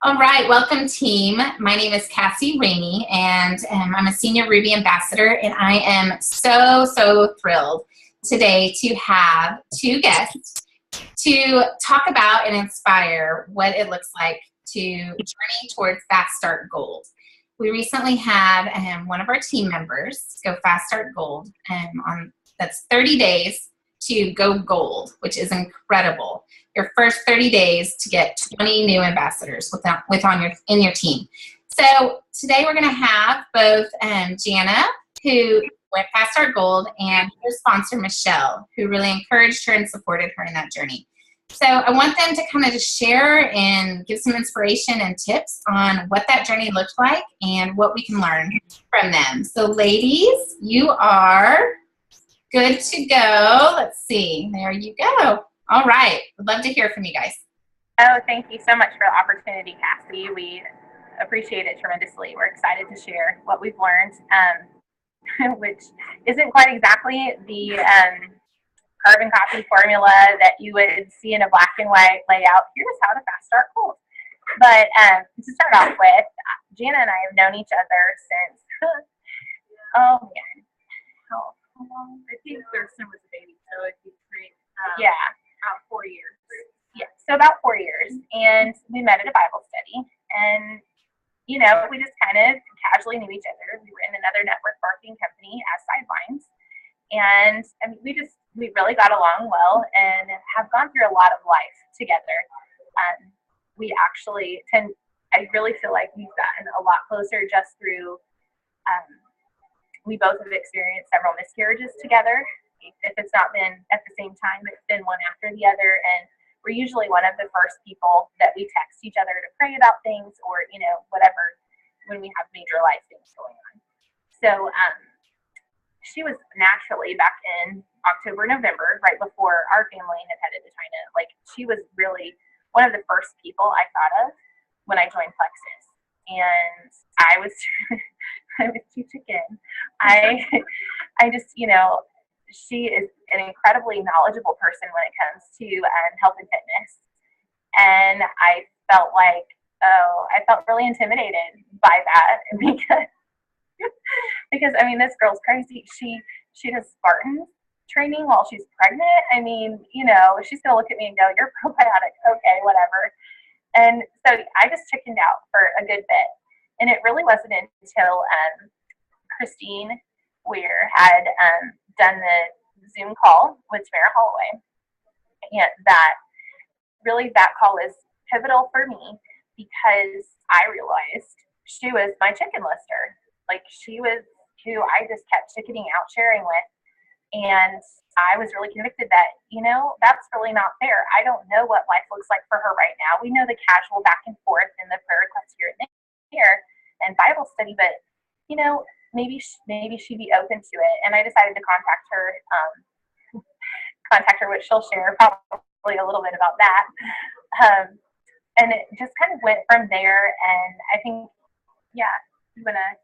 All right, welcome team. My name is Cassie Rainey, and I'm a Senior Ruby Ambassador, and I am so thrilled today to have two guests to talk about and inspire what it looks like to journey towards Fast Start Gold. We recently had one of our team members go Fast Start Gold that's 30 days to go gold, which is incredible. Your first 30 days to get 20 new ambassadors in your team. So today we're going to have both Jana, who went Fast Start Gold, and her sponsor, Michelle, who really encouraged her and supported her in that journey. So I want them to kind of just share and give some inspiration and tips on what that journey looked like and what we can learn from them. So ladies, you are good to go. Let's see. There you go. All right. Would love to hear from you guys. Oh, thank you so much for the opportunity, Cassie. We appreciate it tremendously. We're excited to share what we've learned, which isn't quite exactly the carbon copy formula that you would see in a black and white layout. Here's how to fast start gold. But to start off with, Jana and I have known each other since, oh man, how long? I think Thurston was a baby, so it'd be great. Yeah. About 4 years. Yeah, so about 4 years. And we met at a Bible study. And, you know, we just kind of casually knew each other. We were in another network marketing company as sidelines. And I mean, we really got along well and have gone through a lot of life together. We actually I really feel like we've gotten a lot closer just through, we both have experienced several miscarriages together. If it's not been at the same time, it's been one after the other. And we're usually one of the first people that we text each other to pray about things or, you know, whatever, when we have major life things going on. So she was naturally back in October, November, right before our family had headed to China. Like, she was really one of the first people I thought of when I joined Plexus. And I was too chicken. I just, you know, she is an incredibly knowledgeable person when it comes to health and fitness. And I felt really intimidated by that because I mean, this girl's crazy. She does Spartan training while she's pregnant. I mean, you know, she's gonna look at me and go, "You're probiotic, okay, whatever." And so I just chickened out for a good bit. And it really wasn't until Christine Weir had done the Zoom call with Tamara Holloway, and that call is pivotal for me because I realized she was my chicken lister. Like, she was who I just kept chickening out sharing with. And I was really convicted that, you know, that's really not fair. I don't know what life looks like for her right now. We know the casual back and forth and the prayer requests here and there and Bible study, but, you know, maybe she'd be open to it. And I decided to contact her, which she'll share probably a little bit about that. And it just kind of went from there. And I think, yeah, you want to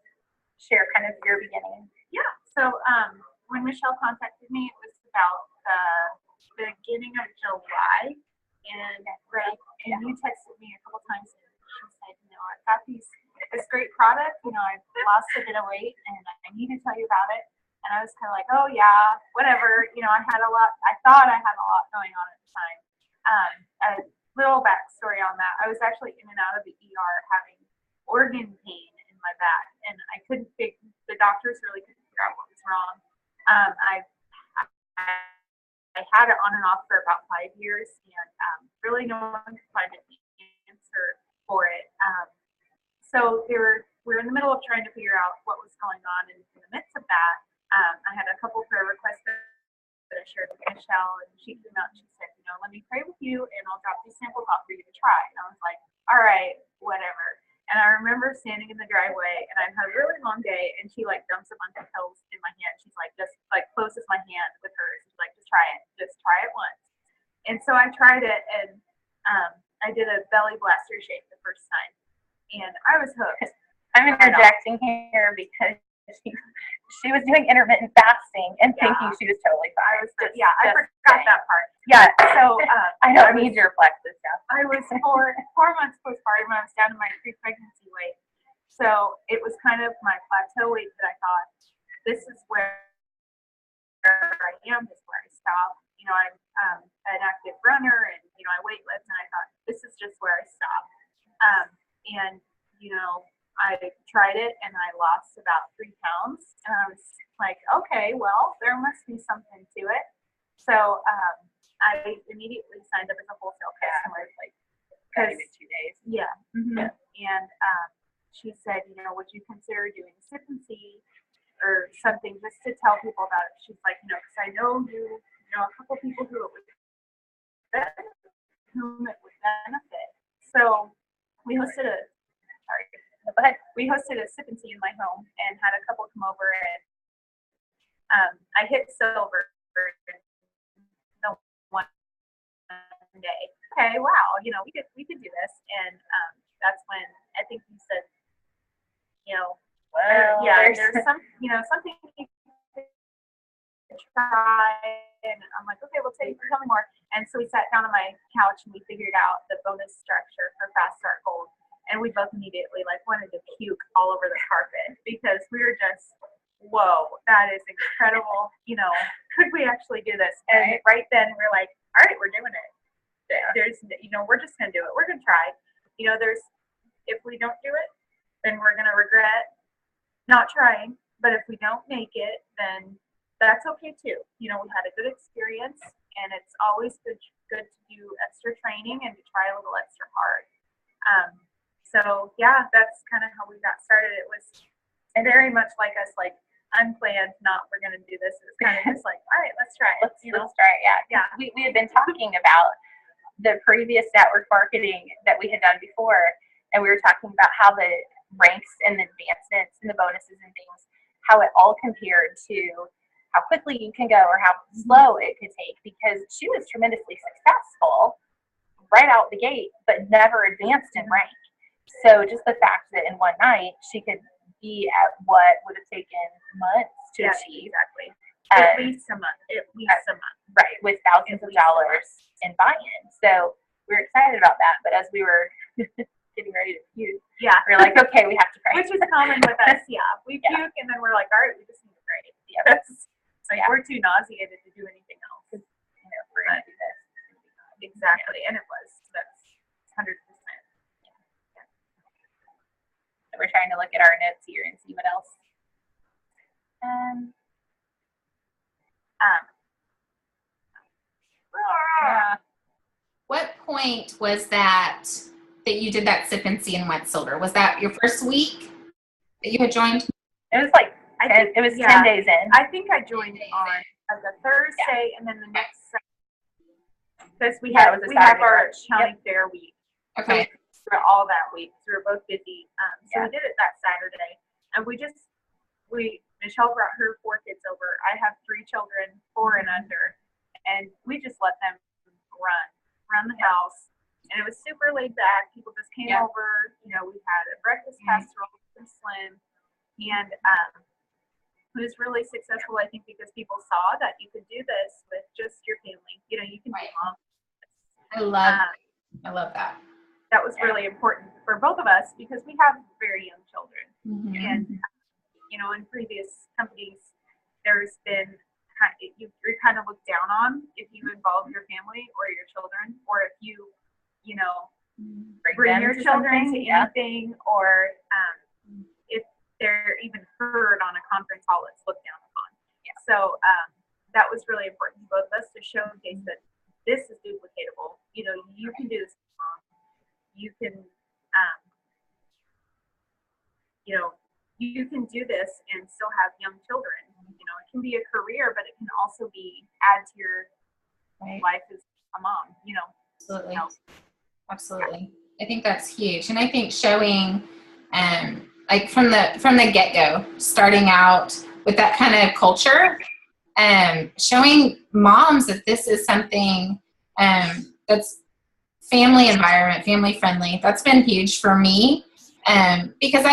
share kind of your beginning? Yeah. So when Michelle contacted me, it was about the beginning of July. And you texted me a couple times and she said, you know, I've got this great product, you know, I've lost a bit of weight and I need to tell you about it. And I was kind of like, oh yeah, whatever. You know, I thought I had a lot going on at the time. A little backstory on that. I was actually in and out of the ER having organ pain in my back, and the doctors really couldn't figure out what was wrong. I had it on and off for about 5 years, and really no one could find an answer for it. So we were in the middle of trying to figure out what was going on, and in the midst of that, I had a couple prayer requests that I shared with Michelle, and she came out and she said, you know, let me pray with you, and I'll drop these samples off for you to try. And I was like, all right, whatever. And I remember standing in the driveway, and I had a really long day, and she like dumps a bunch of pills in my hand. She's like, just like closes my hand with hers. She's like, just try it once. And so I tried it, and I did a belly blaster shake the first time, and I was hooked. I'm interjecting here because she was doing intermittent fasting and thinking she was totally fine. I forgot that part. Yeah. So I know it needs your flex this stuff. I was 4 months postpartum when I was down to my pre-pregnancy weight. So it was kind of my plateau weight that I thought, this is where I am, this is where I stop. You know, I'm an active runner and, you know, I weight lift, and I thought, this is just where I stop. And, you know, I tried it and I lost about 3 pounds. And I was like, okay, well, there must be something to it. So I immediately signed up as a wholesale customer. Like, Because 2 days. yeah. Mm-hmm. And she said, you know, would you consider doing sip and see or something just to tell people about it? She's like, you know, because I know you know a couple people whom it would benefit. So we hosted a sip and see in my home and had a couple come over, and I hit silver the one day. Okay, wow, you know, we could do this, and that's when I think you said, you know, there's some, you know, something you could try, and I'm like, okay, well, tell me more. And so we sat down on my couch and we figured out the bonus structure for Fast Start Gold, and we both immediately like wanted to puke all over the carpet because we were just, whoa, that is incredible. You know, could we actually do this? And right then we're like, all right, we're doing it. There's, you know, we're just gonna do it. We're gonna try. You know, if we don't do it, then we're gonna regret not trying. But if we don't make it, then that's okay too. You know, we had a good experience, and it's always good to do extra training and to try a little extra hard. So yeah, that's kind of how we got started. It was very much like us, like unplanned, not we're gonna do this. It was kind of just like, all right, let's try it. Let's try it. Yeah. We had been talking about the previous network marketing that we had done before, and we were talking about how the ranks and the advancements and the bonuses and things, how it all compared to how quickly you can go or how slow it could take, because she was tremendously successful right out the gate, but never advanced in rank. So just the fact that in one night she could be at what would have taken months to achieve. Exactly. At least a month. Right, with thousands of dollars in buy-in. So we were excited about that, but as we were getting ready to puke, we we're like, okay, we have to pray. Which is common with us, We puke and then we're like, all right, we just need to pray. We're too nauseated to do anything else. You know, we're going to do this. Exactly, and it was. That's 100%. So we're trying to look at our notes here and see what else. What point was that you did that sip and see and went silver? Was that your first week that you had joined? It was like 10 days in. I think I joined on the Thursday, and then the next because we have our county fair week. Okay. So for all that week, so we were both busy. So we did it that Saturday, and Michelle brought her 4 kids over. I have 3 children, 4 and under, and we just let them run the house, and it was super laid back. People just came over. You know, we had a breakfast casserole from Slim, and it was really successful, I think, because people saw that you could do this with just your family. You know, you can be mom. I love that. That was really important for both of us because we have very young children. Mm-hmm. And, you know, in previous companies, there's been you're kind of looked down on if you involve your family or your children, or if you know, bring your children to anything, or if they're even heard on a conference call, it's looked down upon. So that was really important to both of us to showcase that this is duplicatable. You know, you can do this. You can, you know, you can do this and still have young children. You know, it can be a career, but it can also be add to your life as a mom. You know, absolutely, absolutely. I think that's huge, and I think showing, like from the get-go, starting out with that kind of culture, showing moms that this is something that's family environment, family friendly. That's been huge for me, because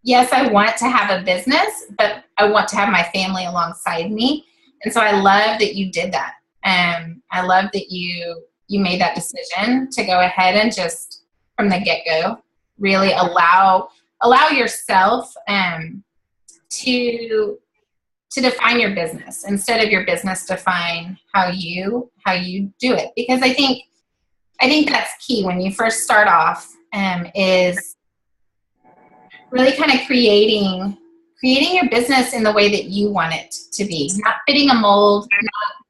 yes, I want to have a business, but I want to have my family alongside me. And so I love that you did that. I love that you made that decision to go ahead and just from the get-go really allow yourself to define your business instead of your business define how you do it. Because I think that's key when you first start off, is really kind of creating your business in the way that you want it to be, not fitting a mold,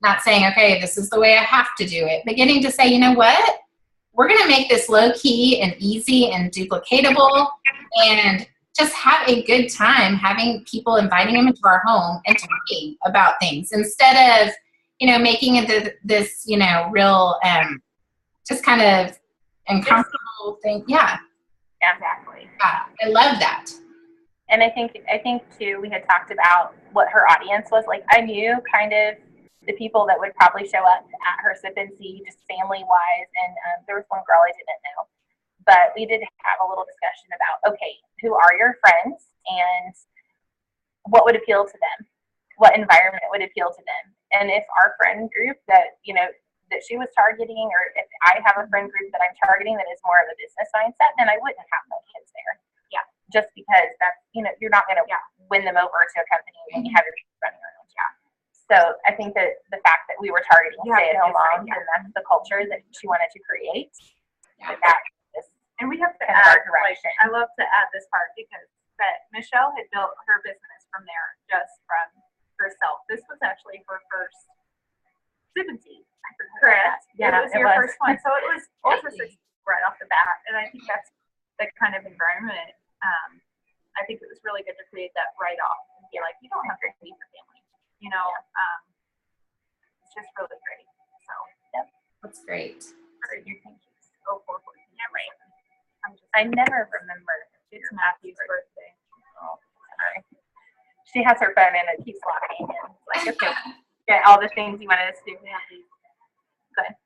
not saying, okay, this is the way I have to do it, but getting to say, you know what, we're going to make this low key and easy and duplicatable, and just have a good time having people, inviting them into our home and talking about things instead of, making it this, real, just kind of uncomfortable thing. Yeah. Exactly. I love that. And I think too, we had talked about what her audience was like. I knew kind of the people that would probably show up at her sip and see, just family wise. And there was one girl I didn't know, but we did have a little discussion about, okay, who are your friends and what would appeal to them? What environment would appeal to them? And if our friend group that, that she was targeting, or if I have a friend group that I'm targeting that is more of a business mindset, then I wouldn't have my kids there. Yeah. Just because that's, you're not going to win them over to a company when you have your kids running around. Yeah. So I think that the fact that we were targeting stay-at-home moms, and that's the culture that she wanted to create, that is. And we have to kind of our add, direction. I love to add this part because that Michelle had built her business from there, just from herself. This was actually her first sip and tea. Correct. Yeah, it was your first one. So it was ultra successful right off the bat. And I think that's the kind of environment. I think it was really good to create that right off and be like, you don't have to leave your family. It's just really great. So That's great. Thank you. Oh, 414. Yeah, right. I never remember. It's Matthew's birthday. Oh, sorry. She has her phone and it keeps locking, and it's like, okay, get all the things you wanted us to do. Good.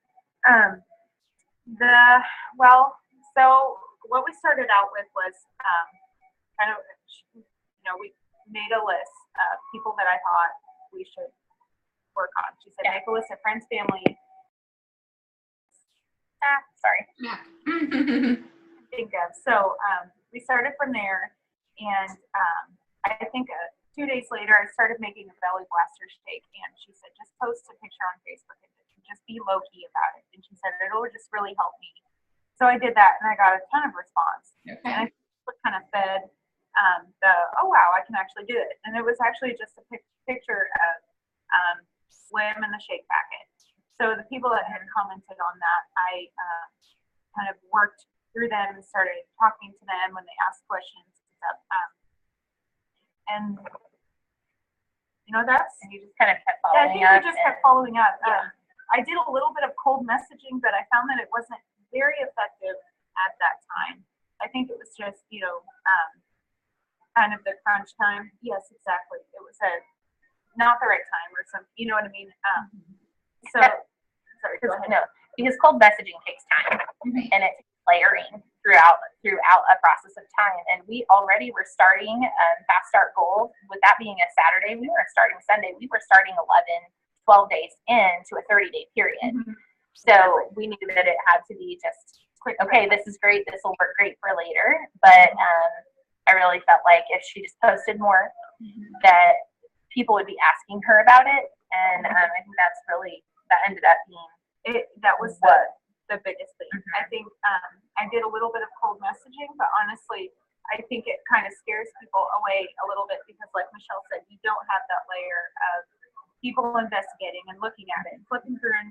So what we started out with was kind of, we made a list of people that I thought we should work on. She said, make a list of friends, family. Sorry. Think of. So we started from there, and I think 2 days later, I started making a belly blaster shake, and she said, just post a picture on Facebook and just be low key about it. And she said, it'll just really help me. So I did that, and I got a ton of response. Okay. And I kind of fed oh wow, I can actually do it. And it was actually just a picture of Slim and the shake packet. So the people that had commented on that, I kind of worked through them and started talking to them when they asked questions and stuff. And that's. And you just kind of kept following up. I think we just kept following up. I did a little bit of cold messaging, but I found that it wasn't very effective at that time. I think it was just, kind of the crunch time. Yes, exactly. It was not the right time or some, you know what I mean? So, sorry, go ahead. No, because cold messaging takes time, and it's layering throughout a process of time. And we already were starting Fast Start Gold. With that being a Saturday, we weren't starting Sunday. We were starting 12 days into a 30-day period. So we knew that it had to be just quick. Okay, this is great. This will work great for later. But I really felt like if she just posted more, that people would be asking her about it. And I think that ended up being it. That was the biggest thing. I think I did a little bit of cold messaging, but honestly, I think it kind of scares people away a little bit because, like Michelle said, you don't have that layer of people investigating and looking at it, flipping through and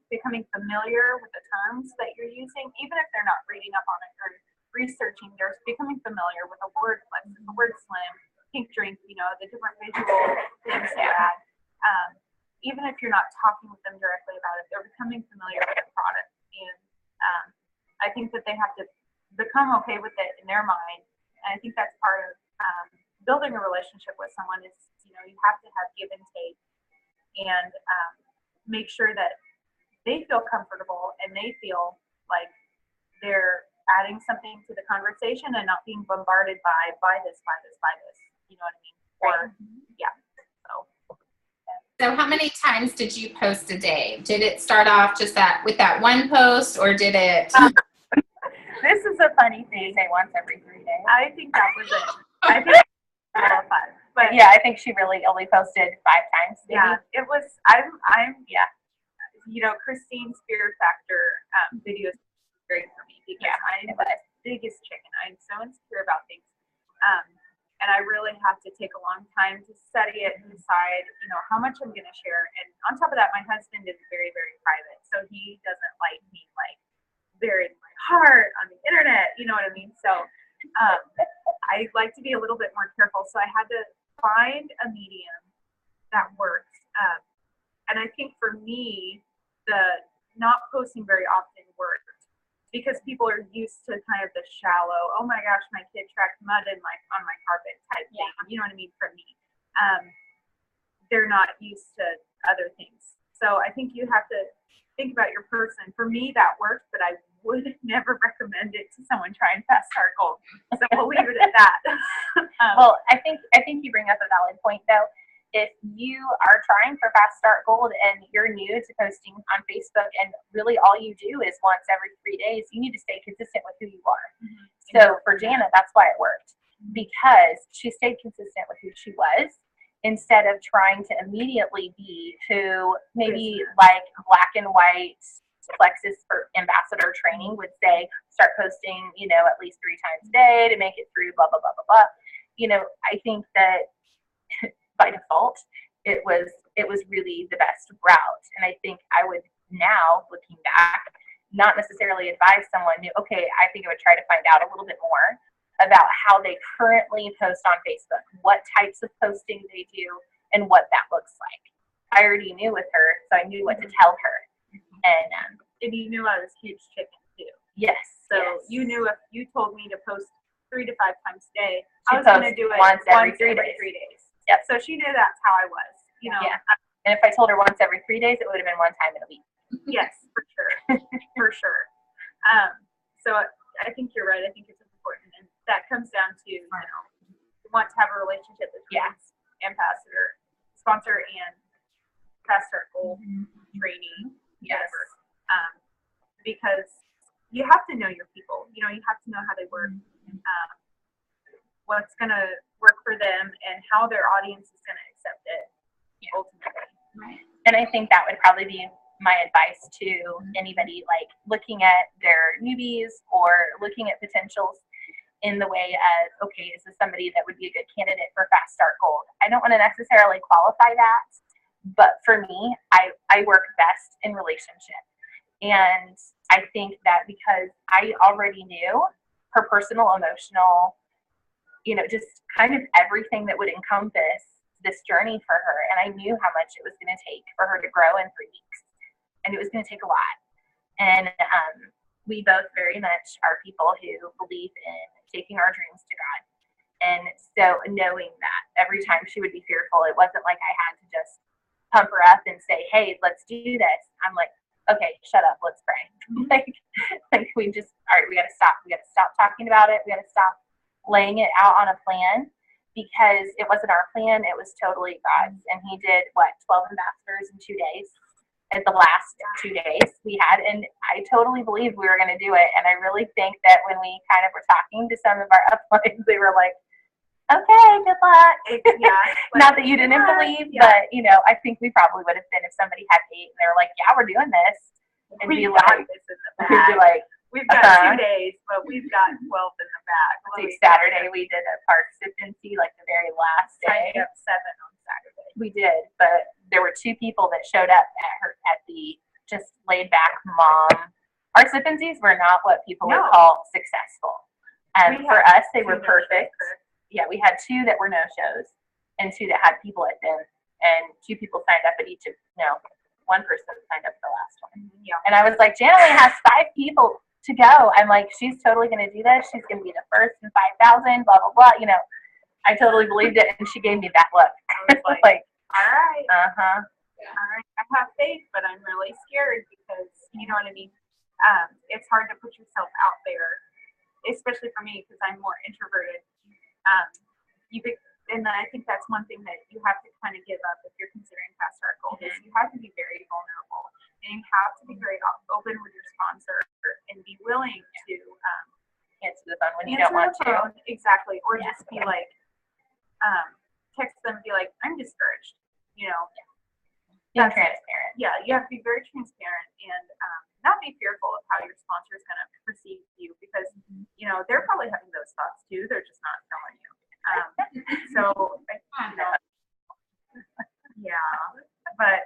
becoming familiar with the terms that you're using, even if they're not reading up on it or researching. They're becoming familiar with the word flex, the word slim, pink drink, the different visual things to add. Even if you're not talking with them directly about it, they're becoming familiar with the product. And I think that they have to become okay with it in their mind. And I think that's part of building a relationship with someone is, you have to have give and take and make sure that they feel comfortable and they feel like they're adding something to the conversation and not being bombarded by buy this, buy this, buy this. You know what I mean? Or yeah. So how many times did you post a day? Did it start off just with that one post, or did it? This is a funny thing. Say once every 3 days. I think that was it. I think it was fun. But Yeah, I think she really only posted 5 times. Maybe. yeah, it was. I'm. Yeah. You know, Christine's Fear Factor videos are great for me because I'm the biggest chicken. I'm so insecure about things. And I really have to take a long time to study it and decide, you know, how much I'm going to share. And on top of that, my husband is very, very private. So he doesn't like me, like, burying my heart on the internet. You know what I mean? So I like to be a little bit more careful. So I had to find a medium that works. And I think for me, the not posting very often worked. Because people are used to kind of the shallow, oh my gosh, my kid tracked mud on my carpet type thing. You know what I mean? For me, they're not used to other things. So I think you have to think about your person. For me, that worked, but I would never recommend it to someone trying fast start gold. So we'll leave it at that. Well, I think you bring up a valid point though. If you are trying for Fast Start Gold and you're new to posting on Facebook and really all you do is once every 3 days, you need to stay consistent with who you are. Mm-hmm. So for Jana, that's why it worked, because she stayed consistent with who she was instead of trying to immediately be who maybe like black and white Plexus for ambassador training would say, start posting, you know, at least 3 times a day to make it through blah, blah, blah, blah, blah. You know, I think that by default, it was really the best route. And I think I would now, looking back, not necessarily advise someone new, okay, I think I would try to find out a little bit more about how they currently post on Facebook, what types of posting they do, and what that looks like. I already knew with her, so I knew what to tell her. And you knew I was huge chicken too. Yes. So you knew if you told me to post 3 to 5 times a day, I She was going to do it once every 3 3 days. days. Yep. So she knew that's how I was, you know. Yeah. And if I told her once every 3 days, it would have been 1 time in a week. Yes, for sure. For sure. So I think you're right. I think it's important. And that comes down to, you know, you want to have a relationship with your ambassador, sponsor, and Fast Start Gold trainee, whatever. Because you have to know your people. You know, you have to know how they work, what's going to work for them, and how their audience is going to accept it ultimately. Right. And I think that would probably be my advice to anybody like looking at their newbies or looking at potentials in the way of, okay, is this somebody that would be a good candidate for Fast Start Gold? I don't want to necessarily qualify that, but for me, I work best in relationship. And I think that because I already knew her personal, emotional, you know, just kind of everything that would encompass this journey for her. And I knew how much it was going to take for her to grow in 3 weeks. And it was going to take a lot. And we both very much are people who believe in taking our dreams to God. And so knowing that every time she would be fearful, it wasn't like I had to just pump her up and say, hey, let's do this. I'm like, okay, shut up, let's pray. like we just, all right, we got to stop. We got to stop talking about it. We got to stop laying it out on a plan, because it wasn't our plan. It was totally God's. And he did, 12 ambassadors in 2 days. At the last 2 days we had, and I totally believed we were going to do it. And I really think that when we kind of were talking to some of our uplines, they were like, okay, good luck. Not that you didn't believe, but you know, I think we probably would have been if somebody had 8 and they were like, yeah, we're doing this. And we've be got like, this in the bag. we'd be like, we've got 2 days, but we've got 12 in the bag. See, Saturday we did a participancy, like the very last day. I 7 on Saturday. We did, but there were 2 people that showed up at the just laid back mom. Participancies were not what people would call successful. For us, they were perfect. Yeah, we had 2 that were no-shows and 2 that had people at them, and 2 people signed up at each of, no, 1 person signed up for the last one. Yeah. And I was like, Jana only has 5 people to go. I'm like, she's totally going to do this. She's going to be the first in 5,000, blah, blah, blah. You know, I totally believed it, and she gave me that look. I was like, all right. Uh-huh. Yeah. All right. I have faith, but I'm really scared because, you know what I mean? It's hard to put yourself out there especially for me, because I'm more introverted, and I think that's one thing that you have to kind of give up if you're considering fast start goals, is you have to be very vulnerable, and you have to be very open with your sponsor and be willing to Answer the phone when you don't want to. Exactly. Or just be like, text them and be like, I'm discouraged. Being transparent. Yeah, you have to be very transparent and not be fearful of how your sponsor is going to perceive you, because, they're probably having those thoughts too. They're just not telling you. Yeah. But,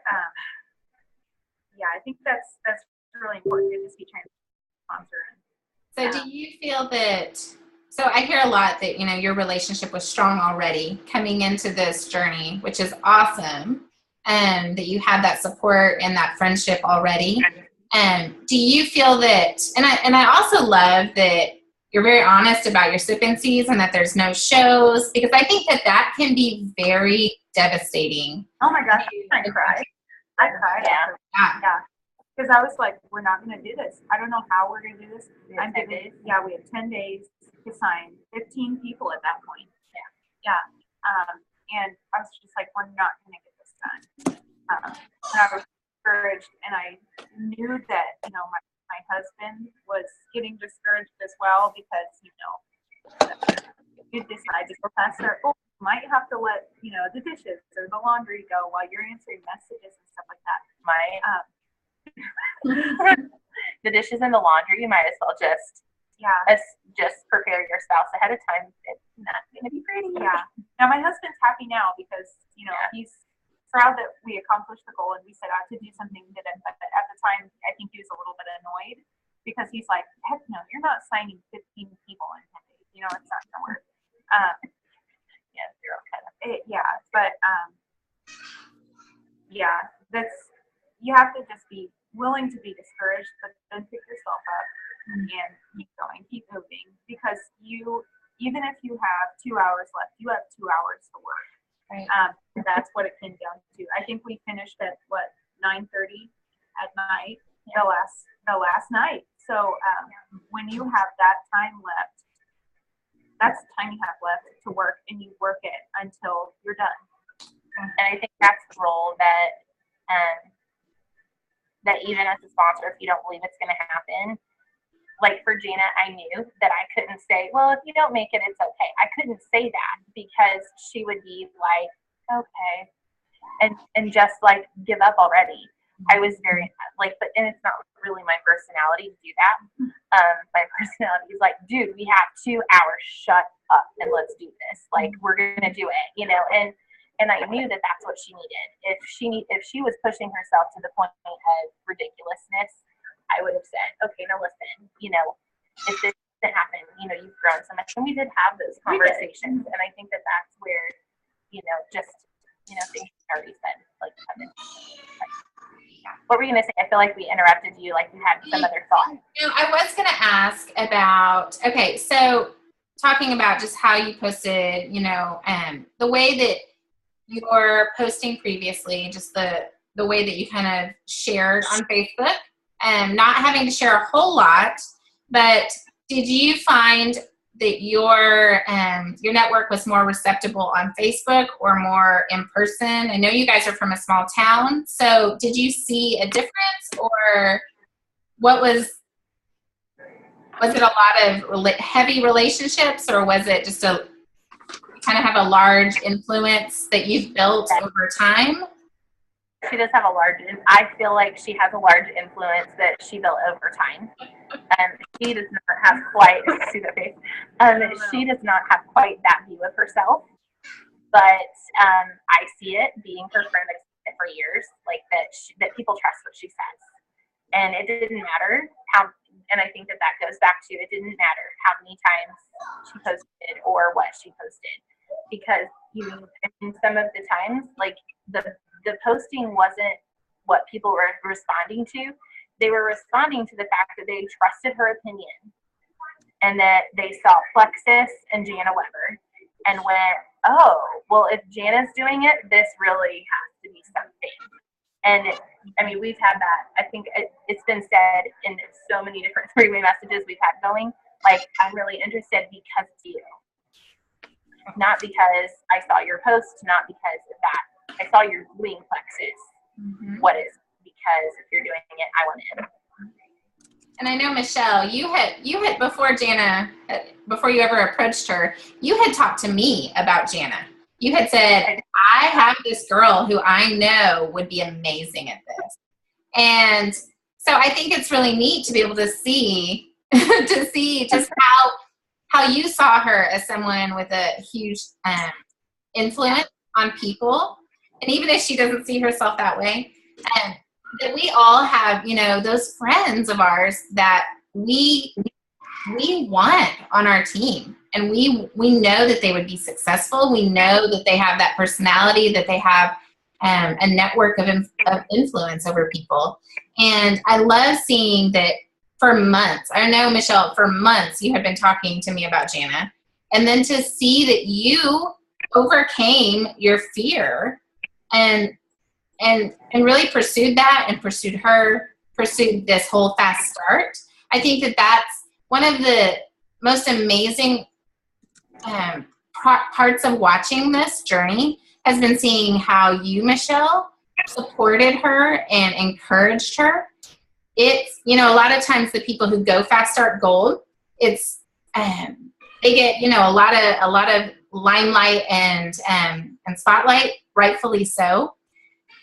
I think that's really important, to just be transparent with your sponsor. So do you feel that, so I hear a lot that, your relationship was strong already coming into this journey, which is awesome, and that you had that support and that friendship already. And do you feel that, and I also love that you're very honest about your sip and seas and that there's no shows, because I think that can be very devastating. Oh my gosh, I cried. Yeah. Because I was like, we're not going to do this. I don't know how we're going to do this. We had 10 days to sign 15 people at that point. Yeah. And I was just like, we're not going to get this done. And I was discouraged, and I knew that, my husband was getting discouraged as well, because, you decide to go past our goal. You might have to let, the dishes or the laundry go while you're answering messages and stuff like that. The dishes and the laundry, you might as well just prepare your spouse ahead of time. It's not going to be pretty. Yeah. Now my husband's happy now, because he's proud that we accomplished the goal and we set out to do something that at the time I think he was a little bit annoyed, because he's like, heck no, you're not signing 15 people in 10 days. It's not going to work. That's, you have to just be willing to be discouraged, but then pick yourself up and keep going, keep moving, because even if you have 2 hours left, you have 2 hours to work. Right. That's what it came down to. I think we finished at 9:30 at night, the last night. So when you have that time left, that's the time you have left to work, and you work it until you're done. And I think that's the role that even as a sponsor, if you don't believe it's going to happen, like for Jana, I knew that I couldn't say, well, if you don't make it, it's okay. I couldn't say that, because she would be like, okay, and just like give up already. I was very and it's not really my personality to do that. My personality is like, dude, we have 2 hours, shut up and let's do this. Like, we're gonna do it, and I knew that that's what she needed. If she was pushing herself to the point of ridiculousness, I would have said, okay, now listen, if this doesn't happen, you've grown so much. And we did have those conversations. And I think that that's where, things already said, like, what were you going to say? I feel like we interrupted you, like you had some other thought. I was going to ask about, okay, so talking about just how you posted, the way that you're posting previously, just the way that you kind of shared on Facebook, and not having to share a whole lot, but did you find that your network was more receptive on Facebook or more in person? I know you guys are from a small town, so did you see a difference, or what was it a lot of heavy relationships, or was it just kind of have a large influence that you've built over time? She does have I feel like she has a large influence that she built over time. She does not have quite, see the face, she does not have quite that view of herself, but I see it being her friend for years, like that people trust what she says. And it didn't matter how, and I think that goes back to, it didn't matter how many times she posted or what she posted, because in some of the times, like the posting wasn't what people were responding to. They were responding to the fact that they trusted her opinion, and that they saw Plexus and Jana Weber and went, oh, well, if Jana's doing it, this really has to be something. And I mean, we've had that. I think it's been said in so many different three-way messages we've had going. Like, I'm really interested because of you. Not because I saw your post, not because of that. I saw your wing flexes. Mm-hmm. What is? Because if you're doing it, I want in. And I know, Michelle, you had before Jana, before you ever approached her, you had talked to me about Jana. You had said, I have this girl who I know would be amazing at this. And so I think it's really neat to be able to see just how you saw her as someone with a huge influence on people. And even if she doesn't see herself that way, that we all have, those friends of ours that we want on our team. And we know that they would be successful. We know that they have that personality, that they have a network of influence over people. And I love seeing that for months. I know, Michelle, for months you had been talking to me about Jana. And then to see that you overcame your fear and really pursued that and pursued this whole fast start. I think that that's one of the most amazing parts of watching this journey has been seeing how you, Michelle, supported her and encouraged her. It's, a lot of times the people who go fast start gold, it's, they get, a lot of limelight and spotlight, rightfully so.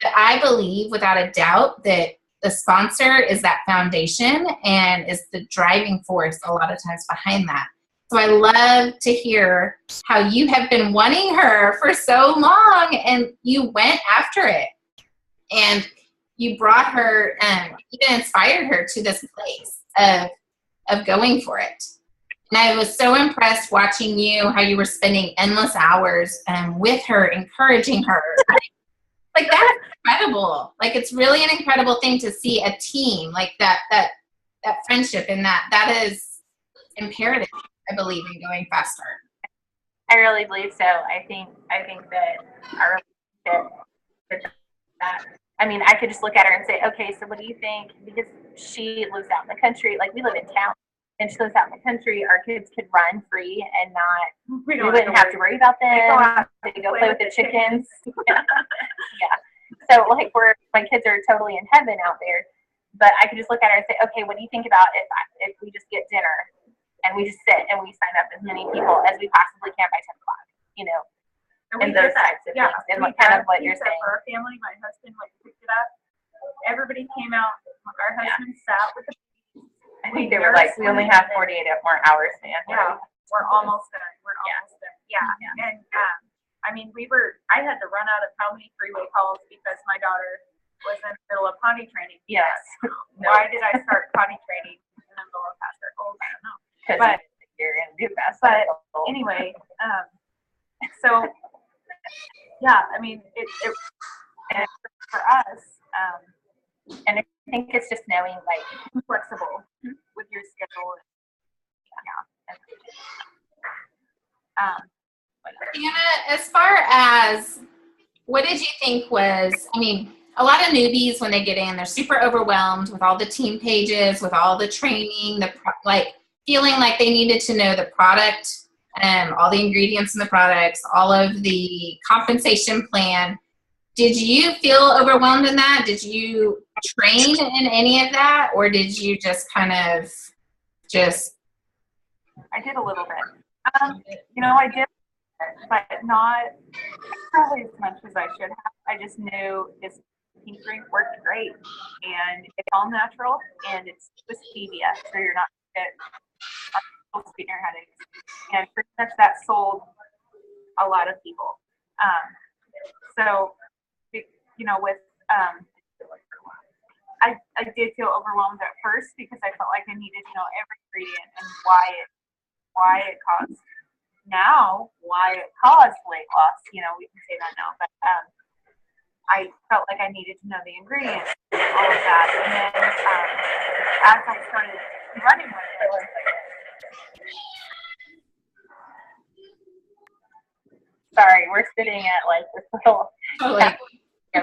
But I believe without a doubt that the sponsor is that foundation and is the driving force a lot of times behind that. So I love to hear how you have been wanting her for so long and you went after it. And you brought her, even inspired her to this place of going for it. And I was so impressed watching you, how you were spending endless hours with her, encouraging her. Like, that's incredible. Like, it's really an incredible thing to see a team like that friendship, and that is imperative, I believe, in going faster. I really believe so. I think that our relationship with that, I mean, I could just look at her and say, okay, so what do you think? Because she lives out in the country, like we live in town, and she lives out in the country. Our kids could run free and we wouldn't have to worry about them. They go play with the chickens. Yeah. So like my kids are totally in heaven out there. But I could just look at her and say, okay, what do you think about if we just get dinner and we just sit and we sign up as many people as we possibly can by 10 o'clock, and those types of things. And kind of what you're saying. For our family, my husband picked it up. Everybody came out. Our husband sat with the I think they were like, we only have 48 more hours, man. Yeah, we're almost done. We're almost done. Yeah. And I mean, I had to run out of how many freeway calls because my daughter was in the middle of potty training. Yes. Why did I start potty training in the middle of fast start goals? I don't know. But you're going to do fast. But anyway, so yeah, I mean, it for us, and I think it's just knowing, like, flexible with your schedule. Anna, as far as what did you think was, a lot of newbies when they get in, they're super overwhelmed with all the team pages, with all the training, feeling like they needed to know the product, all the ingredients in the products, all of the compensation plan. Did you feel overwhelmed in that? Did you train in any of that? Or did you just kind of I did a little bit. I did, but not probably as much as I should have. I just knew this pink drink worked great, and it's all natural, and it's with stevia, so you're not sweetener headaches. And pretty much that sold a lot of people. So, with I did feel overwhelmed at first because I felt like I needed to know every ingredient and why it caused weight loss. We can say that now, but I felt like I needed to know the ingredients and all of that. And then as I started running with it, sorry, we're sitting at this little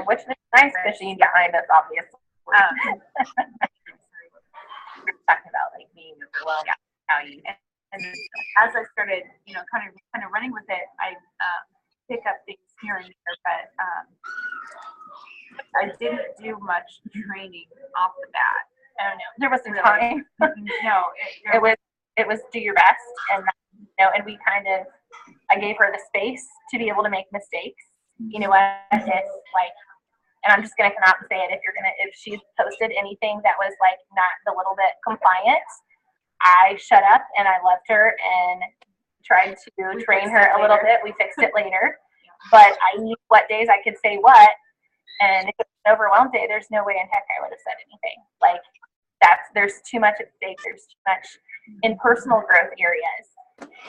which is nice fishing behind us, obviously. We're talking about being overwhelmed, how you And as I started, kind of running with it, I pick up things here and there, but I didn't do much training off the bat. I don't know. There wasn't Really. time. No, It was do your best, and and we I gave her the space to be able to make mistakes. You know what? It's like, and I'm just gonna come out and say it. If she's posted anything that was like not the little bit compliant, I shut up and I left her and tried to train her a little bit. We fixed it later, but I knew what days I could say what, and if it was an overwhelmed day, there's no way in heck I would have said anything. Like there's too much at stake. There's too much in personal growth areas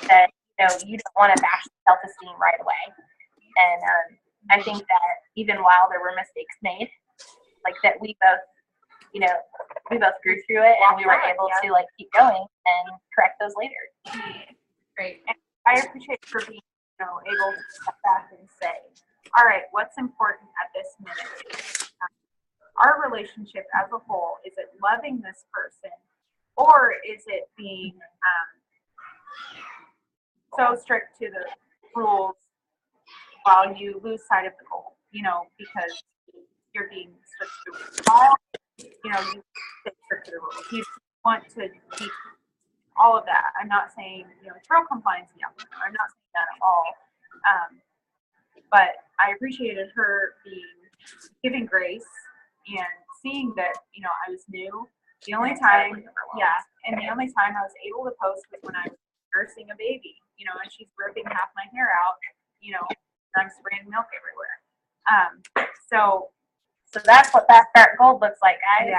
that you don't want to bash self-esteem right away. And I think that even while there were mistakes made, like that we both grew through it, and we were able to like keep going and correct those later. Great. And I appreciate for being able to step back and say, all right, what's important at this minute? Our relationship as a whole, is it loving this person, or is it being so strict to the rules while you lose sight of the goal, because you're being strict to the rules. You stay strict to the rules. You want to keep all of that. I'm not saying, throw compliance in. I'm not saying that at all. But I appreciated her giving grace and seeing that, I was new. The only time, and the only time I was able to post was when I was nursing a baby, and she's ripping half my hair out, and I'm spraying milk everywhere. So that's what Fast Start Gold looks like, guys.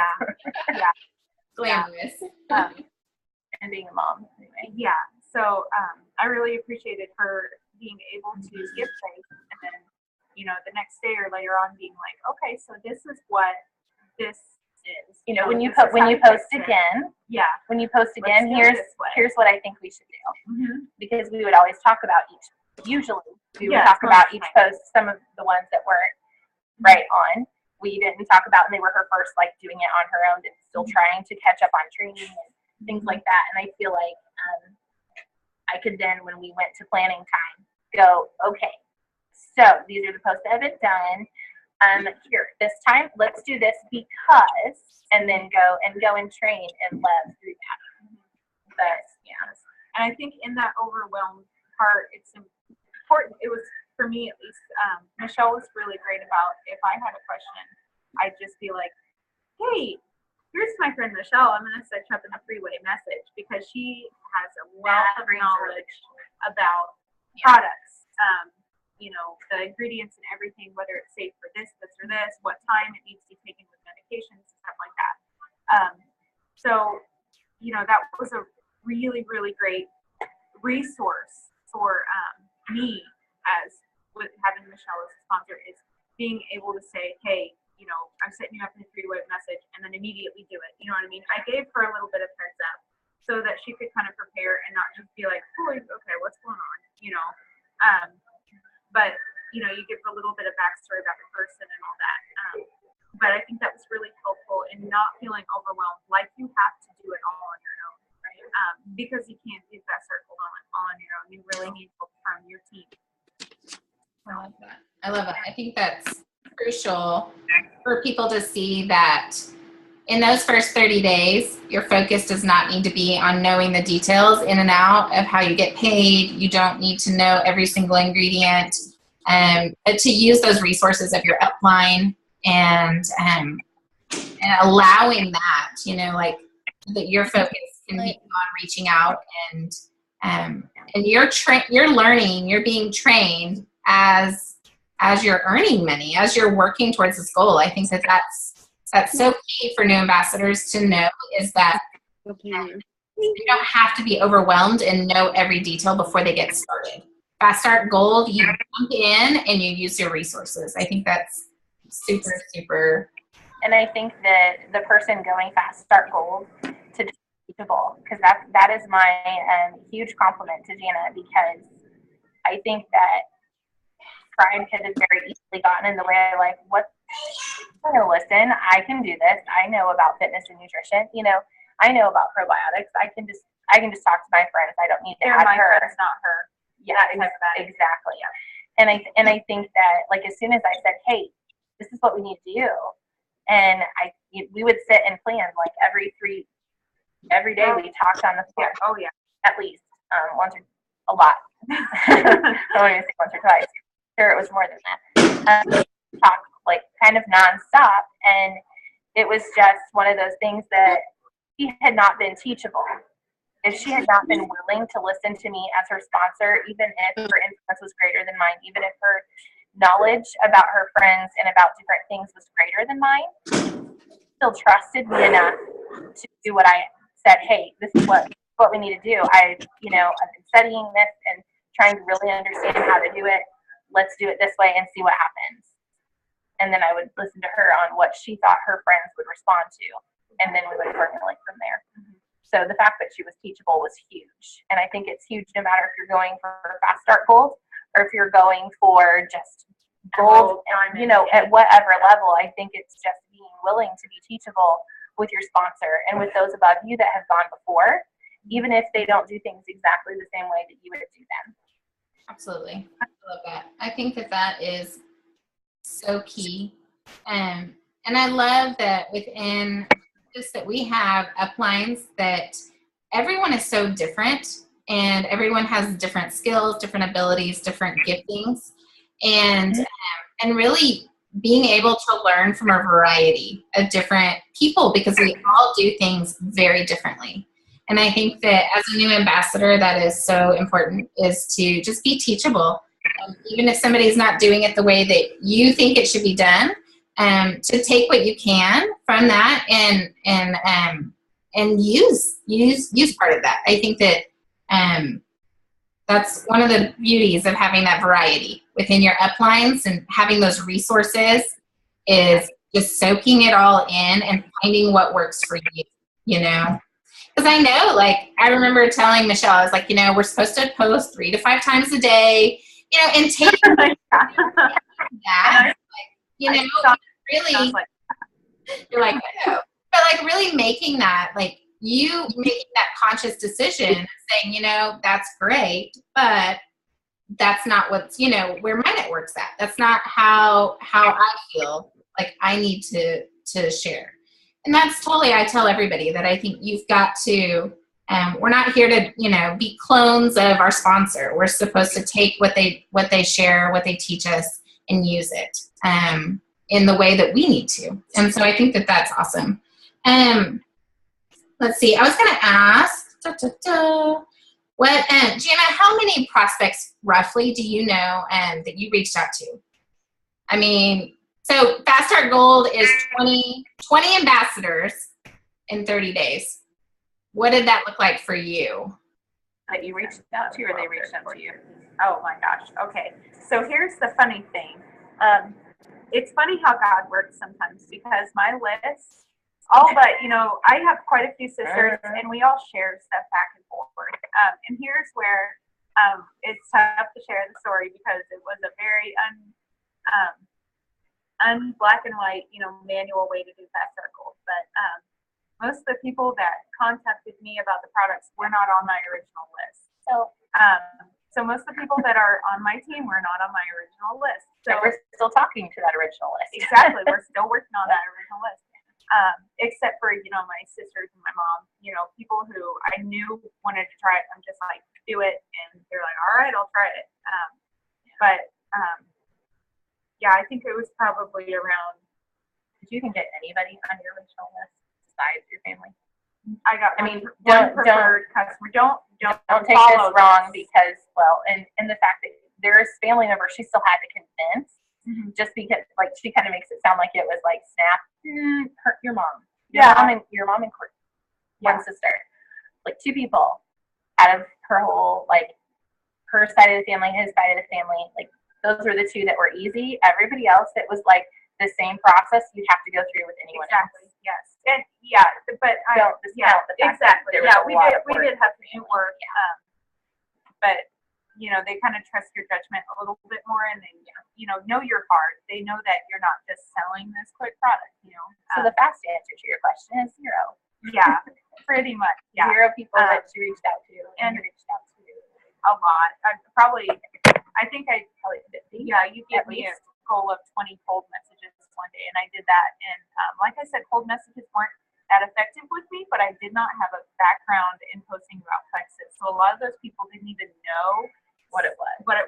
Yeah. Glamorous. And being a mom, anyway. Yeah. So I really appreciated her being able to give faith, and then, the next day or later on being like, okay, so this is what this is. When you post again, here's what I think we should do. Mm-hmm. Because we would always talk about usually we would talk about each post, some of the ones that weren't right on. We didn't talk about, and they were her first, like, doing it on her own and still trying to catch up on training and things like that. And I feel like I could then, when we went to planning time, go, okay, so these are the posts that have been done. Here, this time, let's do this because, and then go and train and love through that. But, yeah. And I think in that overwhelmed part, it's important. It was, for me at least, Michelle was really great about, if I had a question, I'd just be like, hey, here's my friend Michelle. I'm going to set you up in a three-way message, because she has a wealth of knowledge about products, the ingredients and everything, whether it's safe for this, or this, what time it needs to be taken with medications, stuff like that. So, that was a really, really great resource for me, as with having Michelle as a sponsor, is being able to say, hey, I'm setting you up in a three-way message, and then immediately do it. You know what I mean? I gave her a little bit of heads up so that she could kind of prepare and not just be like, oh, okay, what's going on? But, you give a little bit of backstory about the person and all that. But I think that was really helpful in not feeling overwhelmed, like you have to do it all on your own, right? Because you can't do that circle all on your own. You really need help from your team. I love that. I think that's crucial for people to see that in those first 30 days, your focus does not need to be on knowing the details in and out of how you get paid. You don't need to know every single ingredient. But to use those resources of your upline and allowing that, like that your focus can be on reaching out and you're learning, you're being trained as you're earning money, as you're working towards this goal. I think that's so key for new ambassadors to know, is that you don't have to be overwhelmed and know every detail before they get started. Fast Start Gold, you jump in and you use your resources. I think that's super, super. And I think that the person going Fast Start Gold to teachable, because that is my huge compliment to Jana, because I think that pride could have very easily gotten in the way, like, what? Listen, I can do this. I know about fitness and nutrition. I know about probiotics. I can just talk to my friends. I don't need to They're add my her. friends, not her. Yeah, that type of attitude. exactly. And I think that, like, as soon as I said, hey, this is what we need to do, and we would sit and plan, like, every day we talked on the phone. Yeah. Oh, yeah. At least once or a lot. I don't want to say once or twice. Sure, it was more than that. Talk like kind of nonstop, and it was just one of those things that she had not been teachable. If she had not been willing to listen to me as her sponsor, even if her influence was greater than mine, even if her knowledge about her friends and about different things was greater than mine, still trusted me enough to do what I said. Hey, this is what we need to do. I've been studying this and trying to really understand how to do it. Let's do it this way and see what happens. And then I would listen to her on what she thought her friends would respond to, and then we would formulate from there. So the fact that she was teachable was huge. And I think it's huge no matter if you're going for Fast Start Gold or if you're going for just gold, at whatever level. I think it's just being willing to be teachable with your sponsor and with those above you that have gone before, even if they don't do things exactly the same way that you would do them. Absolutely. I love that. I think that is so key. And I love that within this that we have uplines that everyone is so different and everyone has different skills, different abilities, different giftings, and really being able to learn from a variety of different people because we all do things very differently. And I think that as a new ambassador, that is so important, is to just be teachable. Even if somebody's not doing it the way that you think it should be done, to take what you can from that and use part of that. I think that that's one of the beauties of having that variety within your uplines, and having those resources is just soaking it all in and finding what works for you, Because I know, like, I remember telling Michelle, I was like, we're supposed to post 3 to 5 times a day, and take that, really, you're like, oh. But, like, really making that, like, you making that conscious decision, saying, that's great, but that's not what's, where my network's at. That's not how I feel like I need to share. And that's totally, I tell everybody that I think you've got to, we're not here to, be clones of our sponsor. We're supposed to take what they share, what they teach us, and use it in the way that we need to. And so I think that that's awesome. Let's see. I was going to ask, Gianna, how many prospects roughly do you know that you reached out to? I mean, so Fast Start Gold is 20 ambassadors in 30 days. What did that look like for you? That you reached out to, or they reached out to you? Oh my gosh. Okay. So here's the funny thing. It's funny how God works sometimes, because my list, I have quite a few sisters, and we all share stuff back and forth. And here's where it's tough to share the story, because it was a very black and white, manual way to do Fast Start Gold. But most of the people that contacted me about the products were not on my original list. So most of the people that are on my team were not on my original list. So we're still talking to that original list. Exactly. We're still working on that original list. Except for, my sisters and my mom, people who I knew wanted to try it. I'm just like, do it. And they're like, all right, I'll try it. I think it was probably around. Did you even get anybody on your original list besides your family? I got. One preferred customer. Don't take this wrong, because and the fact that there is family members she still had to convince, just because she kind of makes it sound like it was like snap. Your mom. Your mom and Courtney. One sister. Like 2 people out of her whole, her side of the family, his side of the family. Those were the 2 that were easy. Everybody else, it was like the same process you'd have to go through with anyone else. Yes. And but exactly. We did have to do work. But they kind of trust your judgment a little bit more, and they know your heart. They know that you're not just selling this quick product. So the fast answer to your question is 0. Yeah. Pretty much, yeah. 0 people that she reached out to, and you reached out to. A lot. I think Probably 50. yeah, you gave At me a least. goal of 20 cold messages one day, and I did that. And like I said, cold messages weren't that effective with me, but I did not have a background in posting about Plexus. So a lot of those people didn't even know What it was. what I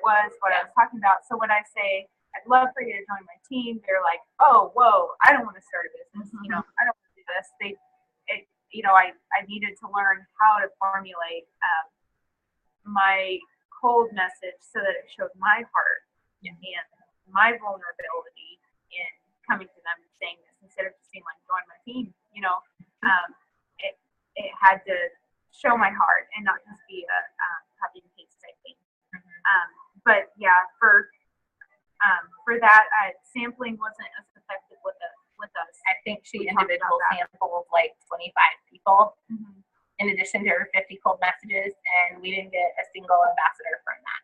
was talking about. So when I say, I'd love for you to join my team, they're like, oh, whoa, I don't want to start a business. Mhm. I don't want to do this. I needed to learn how to formulate my cold message so that it showed my heart and my vulnerability in coming to them and saying this instead of just being like, join my team. It had to show my heart and not just be a copy and paste type thing. But yeah, for that, sampling wasn't as effective with us. I think she We talked individual about that. sampled like 25 people Mm-hmm. in addition to her 50 cold messages, and we didn't get a single ambassador from that.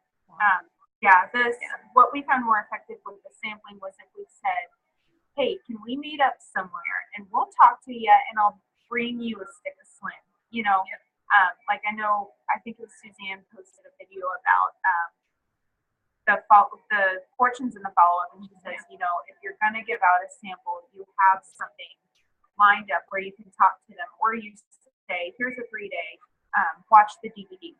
What we found more effective with the sampling was if we said, hey, can we meet up somewhere and we'll talk to you and I'll bring you a stick of Slim. Like I think it was Suzanne posted a video about the fortunes in the follow-up, and she says, if you're going to give out a sample, you have something lined up where you can talk to them, or you say, here's a 3-day, watch the DVD.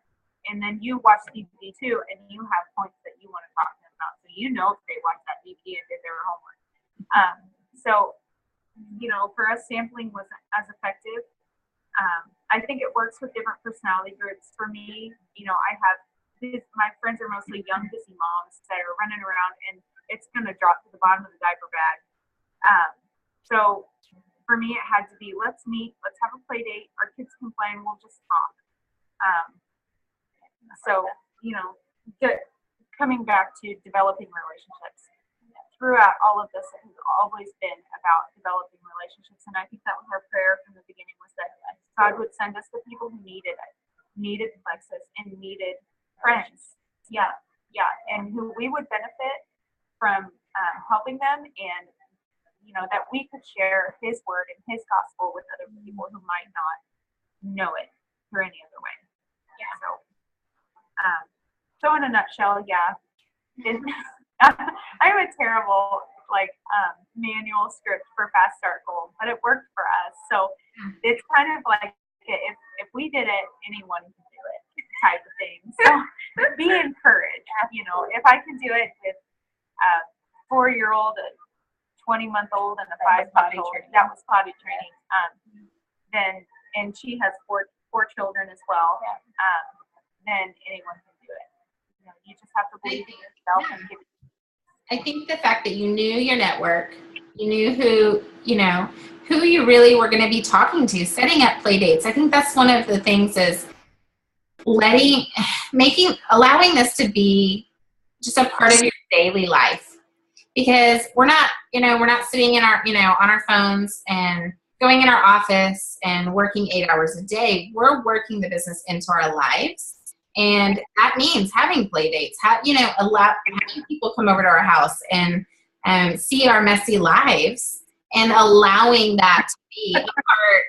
And then you watch the DVD too, and you have points that you want to talk to them about. So if they watched that DVD and did their homework. For us, sampling wasn't as effective. I think it works with different personality groups. For me, my friends are mostly young, busy moms that are running around, and it's going to drop to the bottom of the diaper bag. So for me, it had to be, let's meet, let's have a play date. Our kids can play, and we'll just talk. Coming back to developing relationships. Throughout all of this, it has always been about developing relationships, and I think that was our prayer from the beginning, was that God would send us the people who needed Plexus and needed friends. And who we would benefit from helping them, and that we could share His word and His gospel with other people who might not know it through any other way. So in a nutshell, I'm a terrible manual script for Fast Start Gold, but it worked for us. So it's kind of like, if we did it, anyone can do it type of thing. So be encouraged. If I can do it with a 4-year-old, a 20-month-old, and a 5-month-old, that was potty training. And she has four children as well. Then anyone can do it. You just have to believe in yourself and give it. I think the fact that you knew your network, you knew who you really were going to be talking to, setting up play dates. I think that's one of the things, is allowing this to be just a part of your daily life, because we're not sitting in our, on our phones and going in our office and working 8 hours a day. We're working the business into our lives. And that means having play dates, having people come over to our house and see our messy lives, and allowing that to be a part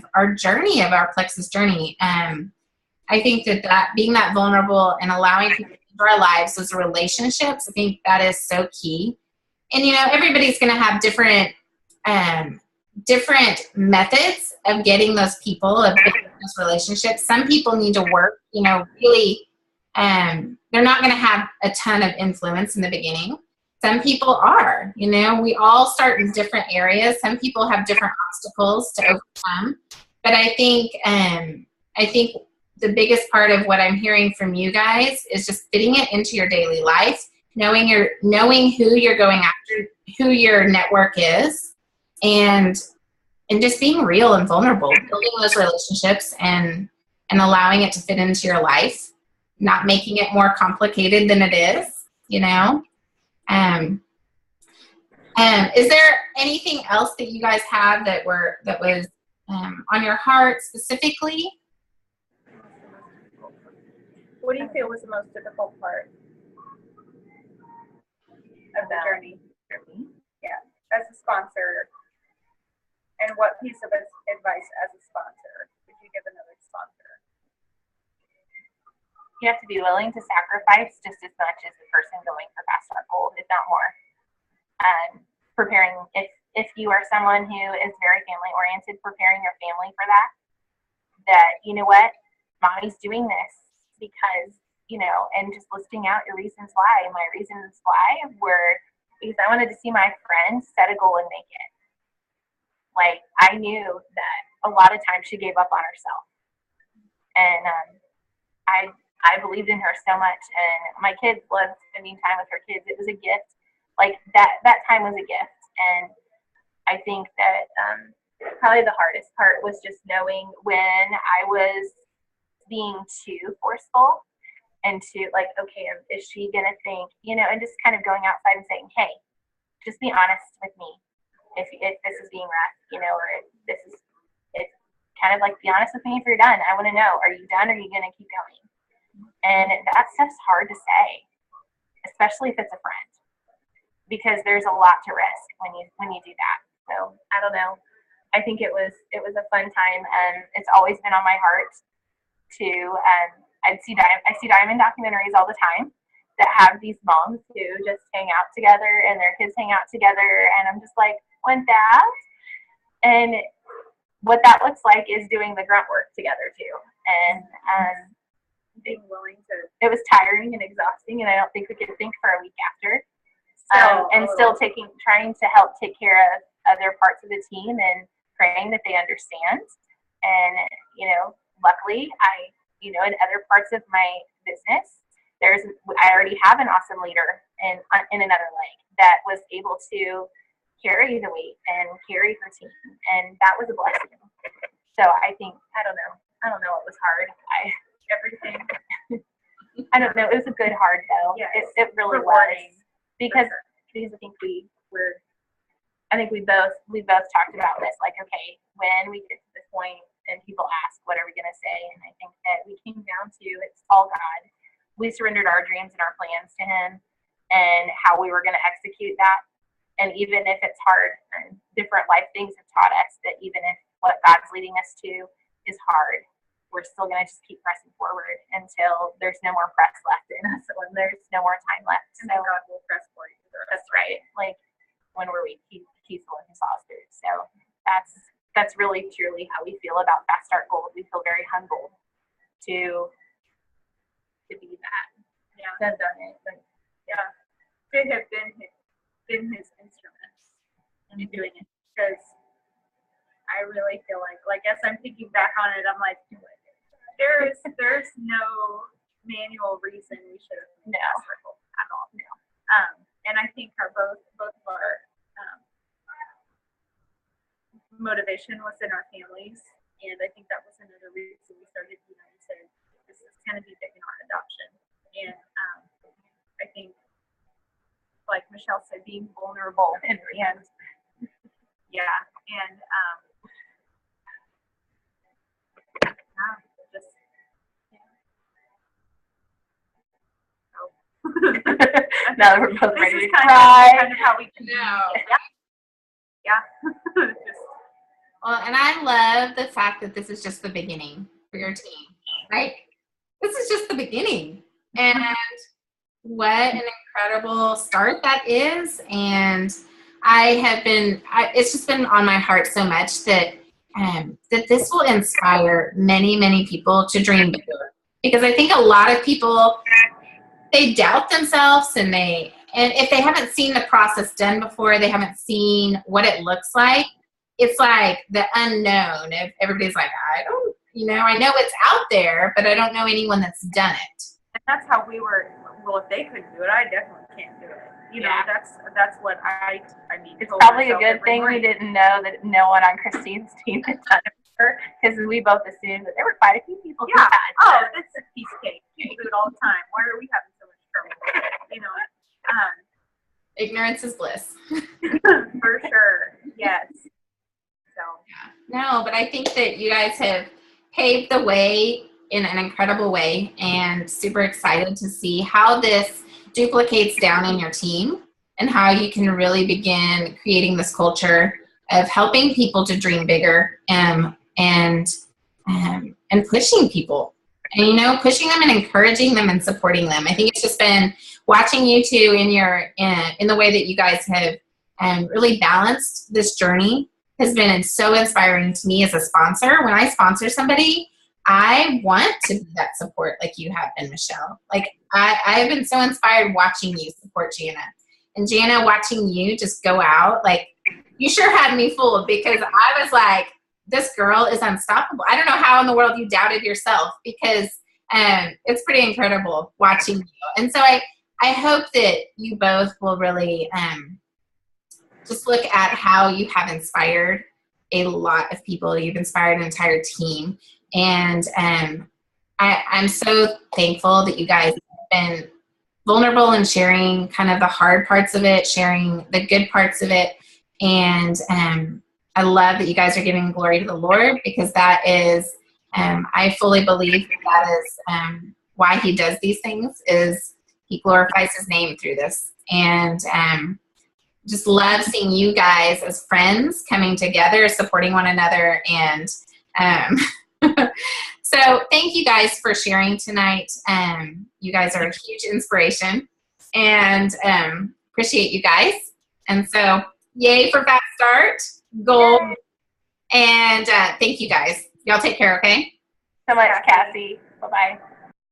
of our journey, of our Plexus journey. I think that being that vulnerable and allowing people into our lives, those relationships, I think that is so key. And, everybody's going to have different methods of getting those people, of building those relationships. Some people need to work, really, they're not going to have a ton of influence in the beginning. Some people are, we all start in different areas. Some people have different obstacles to overcome. But I think the biggest part of what I'm hearing from you guys is just fitting it into your daily life, knowing who you're going after, who your network is, and just being real and vulnerable, building those relationships and allowing it to fit into your life, not making it more complicated than it is, Is there anything else that you guys have that was on your heart specifically? What do you feel was the most difficult part of the journey? Yeah, as a sponsor, and what piece of advice as a sponsor would of another sponsor? You have to be willing to sacrifice just as much as the person going for Fast Start Gold, if not more. Preparing, if you are someone who is very family oriented, preparing your family for that, you know what, mommy's doing this because, you know, and just listing out your reasons why. My reasons why were because I wanted to see my friend set a goal and make it. Like, I knew that a lot of times she gave up on herself. And I believed in her so much. And my kids loved spending time with her kids. It was a gift. Like, that time was a gift. And I think that probably the hardest part was just knowing when I was being too forceful and to, like, okay, is she going to think, you know, and just kind of going outside and saying, hey, just be honest with me if this is being rough, you know, or it's kind of like, be honest with me if you're done. I want to know, are you done or are you going to keep going? And that stuff's hard to say, especially if it's a friend, because there's a lot to risk when you do that. So I don't know. I think it was a fun time, and it's always been on my heart to I see Diamond documentaries all the time that have these moms who just hang out together and their kids hang out together, and I'm just like, want that? And what that looks like is doing the grunt work together too. And Being willing to. it was tiring and exhausting, and I don't think we could think for a week after. Still trying to help take care of other parts of the team and praying that they understand. And, you know, luckily in other parts of my business, I already have an awesome leader in another leg that was able to carry the weight and carry her team. And that was a blessing. So I think, I don't know. It was hard. Everything. I don't know. It was a good hard though. Yes. It really Rewarding. was. Because I think we both talked about this, like, okay, when we get to this point and people ask, what are we going to say? And I think that we came down to, it's all God. We surrendered our dreams and our plans to Him and how we were going to execute that. And even if it's hard, and different life things have taught us that even if what God's leading us to is hard, we're still going to just keep pressing forward until there's no more press left in us, when there's no more time left. And then God will press for you. That's right. Like, when we're weak, He's the one who saw us through. So that's really truly how we feel about Fast Start Gold. We feel very humbled to be that. Yeah. To have done it. But, Yeah. They have been His instruments in doing it, because I really feel like as I'm thinking back on it, I'm like, there's no manual reason we should have been at all. No. And I think both of our motivation was in our families, and I think that was another reason we started. You know, we said this is going to be big in our adoption, and I think, like Michelle said, being vulnerable and yeah, and just now we're both ready to cry. Kind of how we can. Yeah. Well, and I love the fact that this is just the beginning for your team, right? This is just the beginning. And what an incredible start that is. And it's just been on my heart so much that this will inspire many, many people to dream bigger. Because I think a lot of people, they doubt themselves, and if they haven't seen the process done before, they haven't seen what it looks like. It's like the unknown. If everybody's like, I know it's out there, but I don't know anyone that's done it. And that's how we were. Well, if they couldn't do it, I definitely can't do it. You know, that's what I mean. It's probably a good thing we didn't know that no one on Christine's team had done it before, because we both assumed that there were quite a few people who had. Oh, that's a piece of cake. People do it all the time. Why are we having so much trouble? You know, ignorance is bliss. For sure. Yes. So. Yeah. No, but I think that you guys have paved the way in an incredible way, and super excited to see how this duplicates down in your team and how you can really begin creating this culture of helping people to dream bigger and and pushing people. And, you know, pushing them and encouraging them and supporting them. I think it's just been watching you two in the way that you guys have really balanced this journey has been so inspiring to me as a sponsor. When I sponsor somebody, I want to be that support like you have been, Michelle. Like I've been so inspired watching you support Jana. And Jana, watching you just go out, like you sure had me fooled because I was like, this girl is unstoppable. I don't know how in the world you doubted yourself because it's pretty incredible watching you. And so I hope that you both will really just look at how you have inspired a lot of people. You've inspired an entire team. And I'm so thankful that you guys have been vulnerable and sharing kind of the hard parts of it, sharing the good parts of it. And I love that you guys are giving glory to the Lord because that is, I fully believe that is why he does these things is he glorifies his name through this. And just love seeing you guys as friends coming together, supporting one another. And so thank you guys for sharing tonight. You guys are a huge inspiration and appreciate you guys. And so yay for Fast Start, gold. And thank you guys. Y'all take care, okay? So much, Cassie. Bye-bye.